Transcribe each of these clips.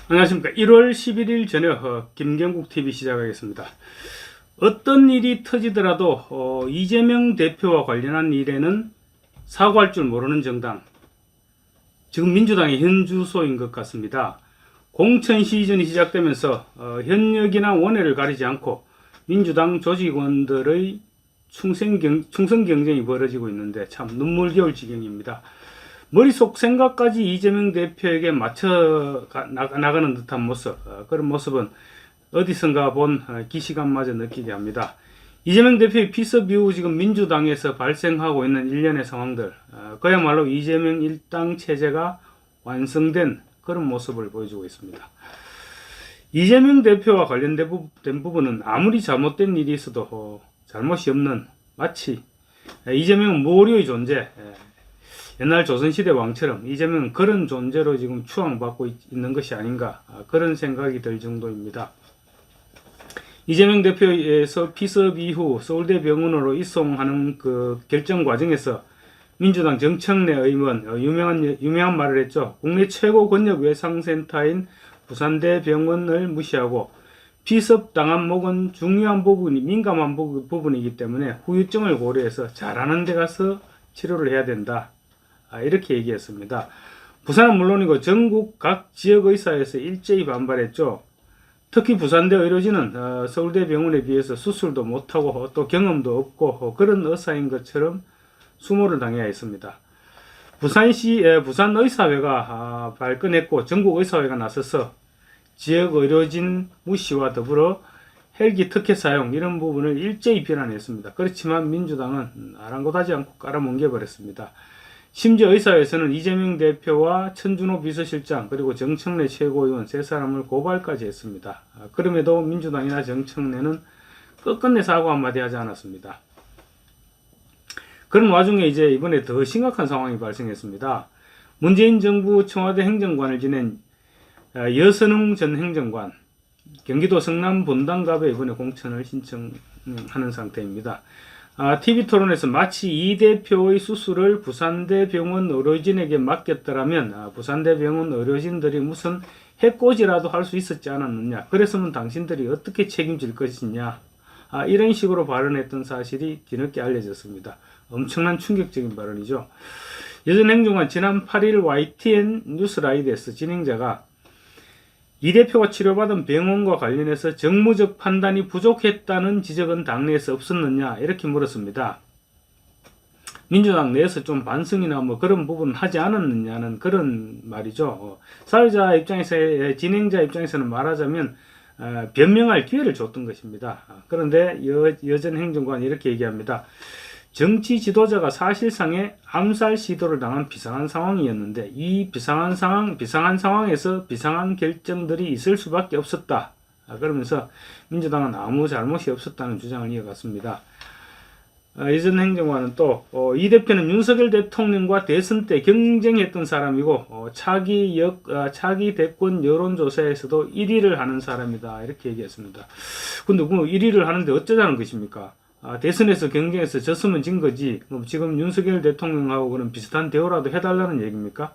안녕하십니까. 1월 11일 저녁 김경국TV 시작하겠습니다. 어떤 일이 터지더라도 이재명 대표와 관련한 일에는 사과할 줄 모르는 정당, 지금 민주당의 현주소인 것 같습니다. 공천 시즌이 시작되면서 현역이나 원외를 가리지 않고 민주당 조직원들의 충성 경쟁이 벌어지고 있는데 참 눈물겨울 지경입니다. 머릿속 생각까지 이재명 대표에게 맞춰 나가는 듯한 모습, 그런 모습은 어디선가 본 기시감마저 느끼게 합니다. 이재명 대표의 피습 이후 지금 민주당에서 발생하고 있는 일련의 상황들, 그야말로 이재명 일당 체제가 완성된 그런 모습을 보여주고 있습니다. 이재명 대표와 관련된 부분은 아무리 잘못된 일이 있어도 잘못이 없는, 마치 이재명은 모류의 존재, 옛날 조선시대 왕처럼 이재명은 그런 존재로 지금 추앙받고 있는 것이 아닌가, 그런 생각이 들 정도입니다. 이재명 대표에서 피습 이후 서울대 병원으로 이송하는 그 결정 과정에서 민주당 정청래 의원 유명한 말을 했죠. 국내 최고 권력 외상센터인 부산대 병원을 무시하고 피습당한 목은 중요한 부분이 민감한 부분이기 때문에 후유증을 고려해서 잘하는 데 가서 치료를 해야 된다, 이렇게 얘기했습니다. 부산은 물론이고 전국 각 지역의사에서 일제히 반발했죠. 특히 부산대 의료진은 서울대 병원에 비해서 수술도 못하고 또 경험도 없고 그런 의사인 것처럼 수모를 당해야 했습니다. 부산 의사회가 발끈했고 전국 의사회가 나서서 지역 의료진 무시와 더불어 헬기 특혜 사용, 이런 부분을 일제히 비난했습니다. 그렇지만 민주당은 아랑곳하지 않고 깔아뭉개버렸습니다. 심지어 의사회에서는 이재명 대표와 천준호 비서실장 그리고 정청래 최고위원 세 사람을 고발까지 했습니다. 그럼에도 민주당이나 정청래는 끝끝내 사과 한마디 하지 않았습니다. 그런 와중에 이번에 더 심각한 상황이 발생했습니다. 문재인 정부 청와대 행정관을 지낸 여선웅 전 행정관, 경기도 성남 본당갑에 이번에 공천을 신청하는 상태입니다. TV토론에서 마치 이 대표의 수술을 부산대 병원 의료진에게 맡겼더라면 부산대 병원 의료진들이 무슨 해코지라도 할 수 있었지 않았느냐, 그래서는 당신들이 어떻게 책임질 것이냐, 이런 식으로 발언했던 사실이 뒤늦게 알려졌습니다. 엄청난 충격적인 발언이죠. 여전 행정관 지난 8일 YTN 뉴스라이드에서 진행자가 이 대표가 치료받은 병원과 관련해서 정무적 판단이 부족했다는 지적은 당내에서 없었느냐, 이렇게 물었습니다. 민주당 내에서 좀 반성이나 그런 부분 하지 않았느냐는 그런 말이죠. 사회자 입장에서, 진행자 입장에서는 말하자면 변명할 기회를 줬던 것입니다. 그런데 여전 행정관이 이렇게 얘기합니다. 정치 지도자가 사실상의 암살 시도를 당한 비상한 상황이었는데 이 비상한 상황에서 비상한 결정들이 있을 수밖에 없었다. 그러면서 민주당은 아무 잘못이 없었다는 주장을 이어갔습니다. 이전 행정관은 또 이 대표는 윤석열 대통령과 대선 때 경쟁했던 사람이고 차기 대권 여론조사에서도 1위를 하는 사람이다, 이렇게 얘기했습니다. 근데 1위를 하는데 어쩌자는 것입니까? 대선에서 경쟁해서 졌으면 진 거지, 지금 윤석열 대통령하고는 비슷한 대우라도 해달라는 얘기입니까?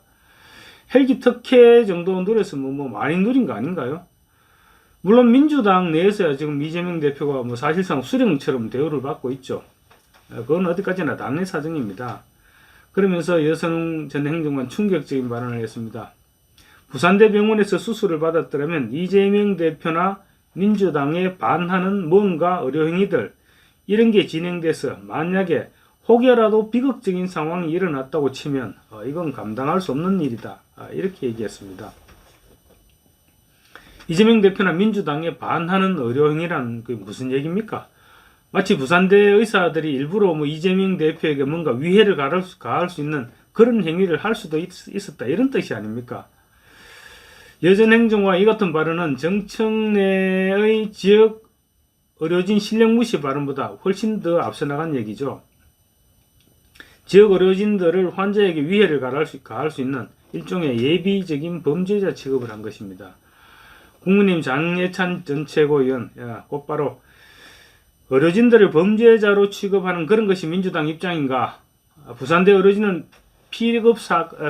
헬기 특혜 정도 누렸으면 많이 누린 거 아닌가요? 물론 민주당 내에서야 지금 이재명 대표가 사실상 수령처럼 대우를 받고 있죠. 그건 어디까지나 당내 사정입니다. 그러면서 여선웅 전 행정관 충격적인 발언을 했습니다. 부산대 병원에서 수술을 받았더라면 이재명 대표나 민주당에 반하는 뭔가 의료행위들, 이런 게 진행돼서 만약에 혹여라도 비극적인 상황이 일어났다고 치면 이건 감당할 수 없는 일이다, 이렇게 얘기했습니다. 이재명 대표나 민주당에 반하는 의료행위란 그게 무슨 얘기입니까? 마치 부산대 의사들이 일부러 이재명 대표에게 뭔가 위해를 가할 수 있는 그런 행위를 할 수도 있었다, 이런 뜻이 아닙니까? 여전 행정관 이 같은 발언은 정청래의 지역 의료진 실력 무시 발언보다 훨씬 더 앞서 나간 얘기죠. 지역 의료진들을 환자에게 위해를 가할 수 있는 일종의 예비적인 범죄자 취급을 한 것입니다. 국민의힘 장예찬 전 최고위원, 곧바로 의료진들을 범죄자로 취급하는 그런 것이 민주당 입장인가? 부산대 의료진은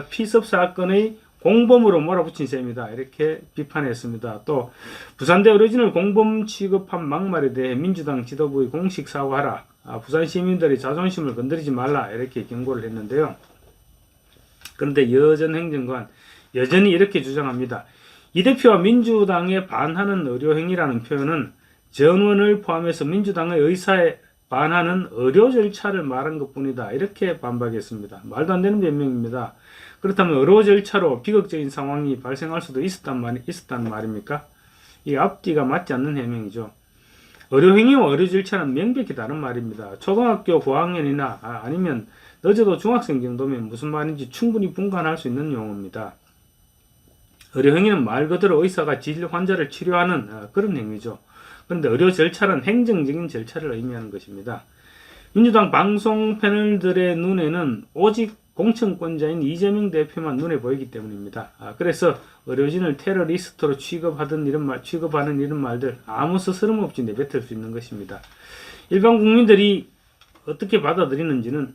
피습 사건의 공범으로 몰아붙인 셈이다. 이렇게 비판했습니다. 또 부산대 의료진을 공범 취급한 막말에 대해 민주당 지도부의 공식 사과하라. 부산 시민들의 자존심을 건드리지 말라. 이렇게 경고를 했는데요. 그런데 여전 행정관 여전히 이렇게 주장합니다. 이 대표와 민주당에 반하는 의료행위라는 표현은 전원을 포함해서 민주당의 의사에 반하는 의료 절차를 말한 것뿐이다. 이렇게 반박했습니다. 말도 안 되는 변명입니다. 그렇다면 의료 절차로 비극적인 상황이 발생할 수도 있었단 말입니까? 이 앞뒤가 맞지 않는 해명이죠. 의료행위와 의료 절차는 명백히 다른 말입니다. 초등학교 고학년이나 아니면 늦어도 중학생 정도면 무슨 말인지 충분히 분간할 수 있는 용어입니다. 의료행위는 말 그대로 의사가 환자를 치료하는 그런 행위죠. 그런데 의료 절차는 행정적인 절차를 의미하는 것입니다. 민주당 방송 패널들의 눈에는 오직 공천권자인 이재명 대표만 눈에 보이기 때문입니다. 그래서 의료진을 테러리스트로 취급하는 이런 말들 아무 스스럼 없이 내뱉을 수 있는 것입니다. 일반 국민들이 어떻게 받아들이는지는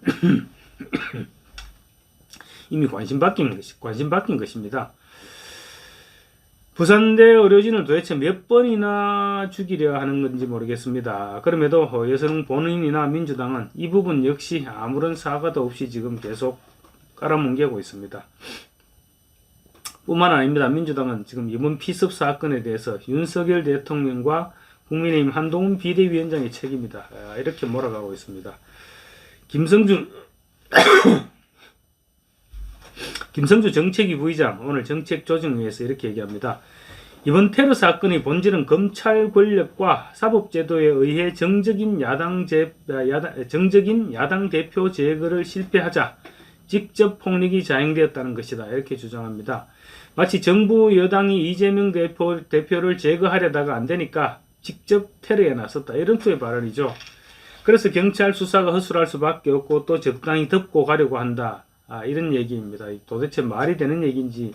이미 관심 바뀐 것입니다. 부산대 의료진을 도대체 몇 번이나 죽이려 하는 건지 모르겠습니다. 그럼에도 여성 본인이나 민주당은 이 부분 역시 아무런 사과도 없이 지금 계속 깔아뭉개고 있습니다. 뿐만 아닙니다. 민주당은 지금 이번 피습 사건에 대해서 윤석열 대통령과 국민의힘 한동훈 비대위원장의 책임이다. 이렇게 몰아가고 있습니다. 김성주 정책위 부의장 오늘 정책조정위에서 이렇게 얘기합니다. 이번 테러 사건의 본질은 검찰 권력과 사법제도에 의해 정적인 야당 대표 제거를 실패하자 직접 폭력이 자행되었다는 것이다. 이렇게 주장합니다. 마치 정부 여당이 이재명 대표를 제거하려다가 안 되니까 직접 테러에 나섰다. 이런 투의 발언이죠. 그래서 경찰 수사가 허술할 수밖에 없고 또 적당히 덮고 가려고 한다. 이런 얘기입니다. 도대체 말이 되는 얘기인지.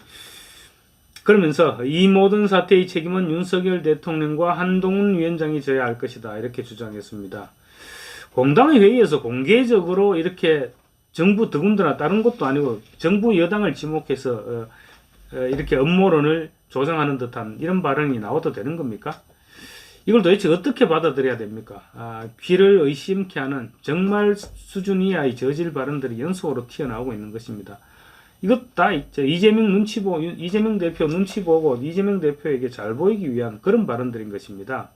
그러면서 이 모든 사태의 책임은 윤석열 대통령과 한동훈 위원장이 져야 할 것이다. 이렇게 주장했습니다. 공당의 회의에서 공개적으로 이렇게 정부 더군다나 다른 것도 아니고 정부 여당을 지목해서 이렇게 음모론을 조장하는 듯한 이런 발언이 나와도 되는 겁니까? 이걸 도대체 어떻게 받아들여야 됩니까? 귀를 의심케 하는 정말 수준 이하의 저질 발언들이 연속으로 튀어나오고 있는 것입니다. 이것 다 이재명 대표 눈치 보고 이재명 대표에게 잘 보이기 위한 그런 발언들인 것입니다.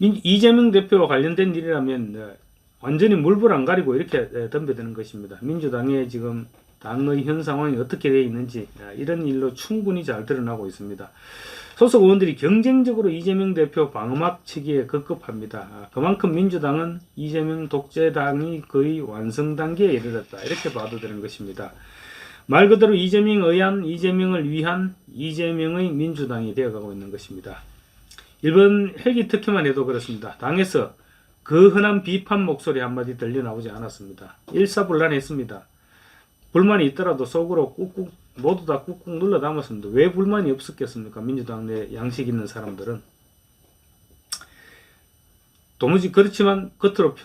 이재명 대표와 관련된 일이라면 완전히 물불 안 가리고 이렇게 덤벼드는 것입니다. 민주당의 지금 당의 현 상황이 어떻게 되어 있는지 이런 일로 충분히 잘 드러나고 있습니다. 소속 의원들이 경쟁적으로 이재명 대표 방어막 치기에 급급합니다. 그만큼 민주당은 이재명 독재당이 거의 완성 단계에 이르렀다. 이렇게 봐도 되는 것입니다. 말 그대로 이재명을 위한 이재명의 민주당이 되어가고 있는 것입니다. 이번 헬기 특혜만 해도 그렇습니다. 당에서 그 흔한 비판 목소리 한마디 들려 나오지 않았습니다. 일사불란했습니다. 불만이 있더라도 속으로 모두 다 꾹꾹 눌러 담았습니다. 왜 불만이 없었겠습니까? 민주당 내 양식 있는 사람들은. 도무지 그렇지만 겉으로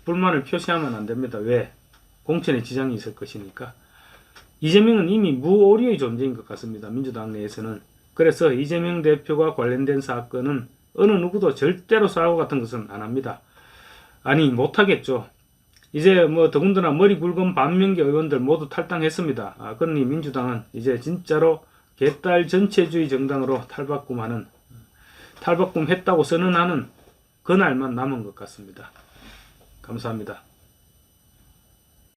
불만을 표시하면 안 됩니다. 왜? 공천에 지장이 있을 것이니까. 이재명은 이미 무오류의 존재인 것 같습니다. 민주당 내에서는. 그래서 이재명 대표와 관련된 사건은 어느 누구도 절대로 사고 같은 것은 안 합니다. 아니 못하겠죠. 이제 더군다나 머리 굵은 반명계 의원들 모두 탈당했습니다. 그러니 민주당은 이제 진짜로 개딸 전체주의 정당으로 탈바꿈했다고 선언하는 그날만 남은 것 같습니다. 감사합니다.